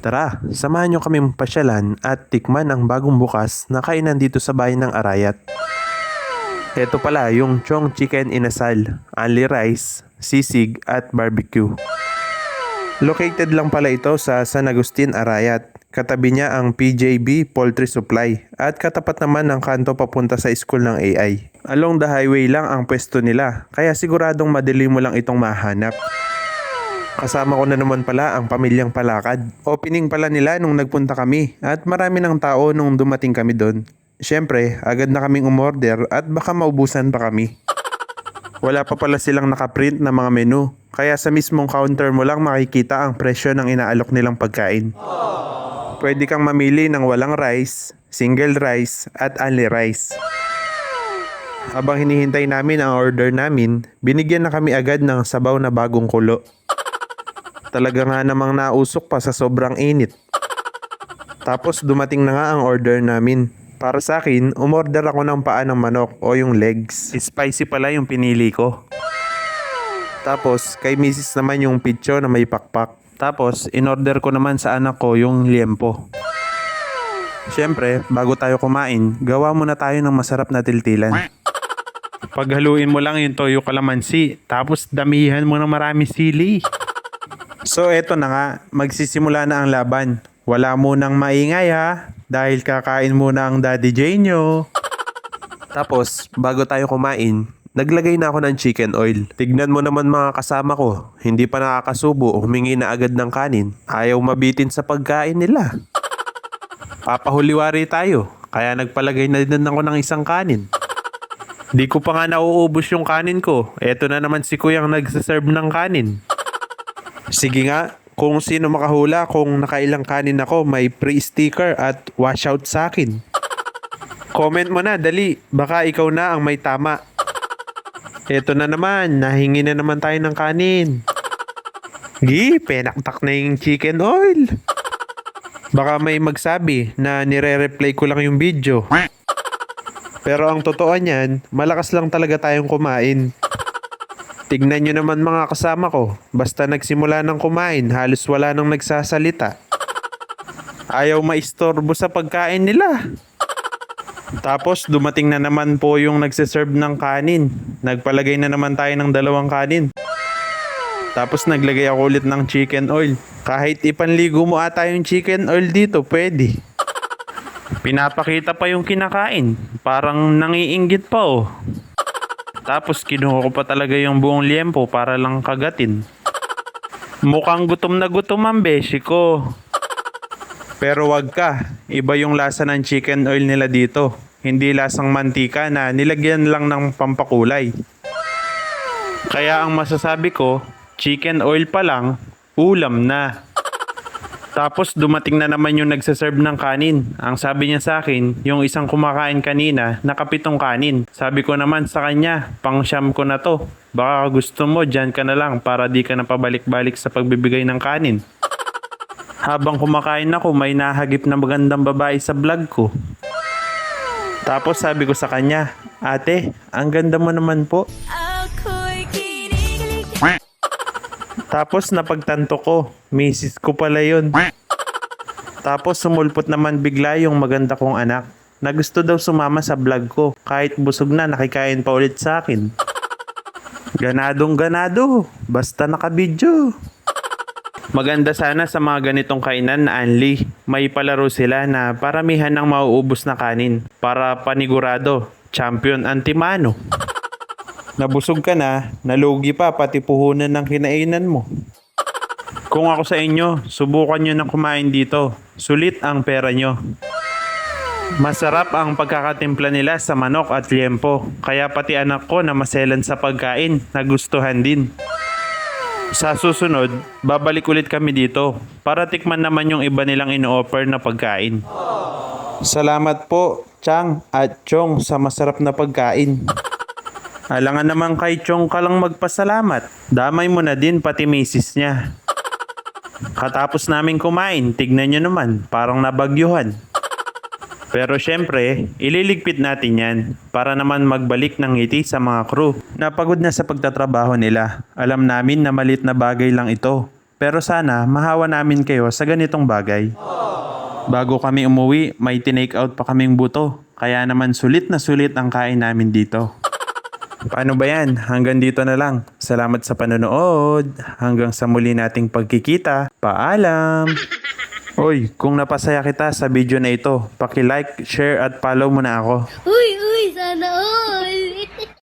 Tara, samahan nyo kaming pasyalan at tikman ang bagong bukas na kainan dito sa bayan ng Arayat. Ito pala yung Chong Chicken Inasal, only rice, sisig at barbecue. Located lang pala ito sa San Agustin, Arayat. Katabi niya ang PJB Poultry Supply at katapat naman ng kanto papunta sa school ng AI. Along the highway lang ang pwesto nila, kaya siguradong madali mo lang itong mahanap. Kasama ko na naman pala ang pamilyang Palakad. Opening pala nila nung nagpunta kami at marami ng tao nung dumating kami doon. Siyempre, agad na kaming umorder at baka maubusan pa kami. Wala pa pala silang nakaprint na mga menu, kaya sa mismong counter mo lang makikita ang presyo ng inaalok nilang pagkain. Pwede kang mamili ng walang rice, single rice at only rice. Habang hinihintay namin ang order namin, binigyan na kami agad ng sabaw na bagong kulo. Talaga nga namang nausok pa sa sobrang init. Tapos dumating na nga ang order namin. Para sa akin, umorder ako ng paa ng manok o yung legs. Spicy pala yung pinili ko. Tapos kay misis naman yung pitcho na may pakpak. Tapos inorder ko naman sa anak ko yung liempo. Siyempre, bago tayo kumain, gawa muna tayo ng masarap na tiltilan. Paghaluin mo lang yung toyo kalamansi, tapos damihan mo ng marami sili. So eto na nga, magsisimula na ang laban. Wala munang maingay ha, dahil kakain muna ang Daddy J nyo. Tapos, bago tayo kumain, naglagay na ako ng chicken oil. Tignan mo naman mga kasama ko, hindi pa nakakasubo, humingi na agad ng kanin. Ayaw mabitin sa pagkain nila. Papahuliwari tayo, kaya nagpalagay na din ako ng isang kanin. Di ko pa nga nauubos yung kanin ko, eto na naman si Kuyang nagsaserve ng kanin. Sige nga, kung sino makahula kung nakailang kanin ako, may free sticker at washout sa akin. Comment mo na, dali. Baka ikaw na ang may tama. Eto na naman, nahingi na naman tayo ng kanin. Penaktak na yung chicken oil. Baka may magsabi na nire-replay ko lang yung video. Pero ang totoo niyan, malakas lang talaga tayong kumain. Tignan nyo naman mga kasama ko, basta nagsimula ng kumain, halos wala nang nagsasalita. Ayaw maistorbo sa pagkain nila. Tapos dumating na naman po yung nagsiserve ng kanin. Nagpalagay na naman tayo ng 2 kanin. Tapos naglagay ako ulit ng chicken oil. Kahit ipanligo mo ata yung chicken oil dito, pwede. Pinapakita pa yung kinakain, parang nangiinggit pa oh. Tapos kinuha ko pa talaga yung buong liempo para lang kagatin. Mukhang gutom na gutom ang beshi ko. Pero wag ka, iba yung lasa ng chicken oil nila dito. Hindi lasang mantika na nilagyan lang ng pampakulay. Kaya ang masasabi ko, chicken oil pa lang, ulam na. Tapos dumating na naman yung nagsaserve ng kanin. Ang sabi niya sa akin, yung isang kumakain kanina, nakapitong kanin. Sabi ko naman sa kanya, pang-siyam ko na to. Baka gusto mo, dyan ka na lang para di ka na pabalik-balik sa pagbibigay ng kanin. Habang kumakain ako, may nahagip na magandang babae sa vlog ko. Tapos sabi ko sa kanya, ate, ang ganda mo naman po. Tapos napagtanto ko, misis ko pala yun. Tapos sumulpot naman bigla yung maganda kong anak na gusto daw sumama sa vlog ko kahit busog na nakikain pa ulit sa akin. Ganadong ganado, basta nakabidyo. Maganda sana sa mga ganitong kainan na only. May palaro sila na paramihan ng mauubos na kanin para panigurado, champion antimano. Nabusog ka na, nalugi pa pati puhunan ng kinainan mo. Kung ako sa inyo, subukan nyo na kumain dito. Sulit ang pera nyo. Masarap ang pagkakatimpla nila sa manok at liempo. Kaya pati anak ko na maselan sa pagkain, nagustuhan din. Sa susunod, babalik ulit kami dito para tikman naman yung iba nilang ino-offer na pagkain. Salamat po, Chang at Chong sa masarap na pagkain. Alangan naman kay Chong ka lang magpasalamat. Damay mo na din pati misis niya. Katapos namin kumain, tignan nyo naman, parang nabagyuhan. Pero syempre, ililigpit natin yan para naman magbalik ng ngiti sa mga crew. Napagod na sa pagtatrabaho nila. Alam namin na malit na bagay lang ito. Pero sana mahawa namin kayo sa ganitong bagay. Bago kami umuwi, may tinake out pa kaming buto. Kaya naman sulit na sulit ang kain namin dito. Paano ba yan? Hanggang dito na lang. Salamat sa panonood. Hanggang sa muli nating pagkikita. Paalam! Oy, kung napasaya kita sa video na ito, paki-like, share at follow mo na ako. Uy, sana all!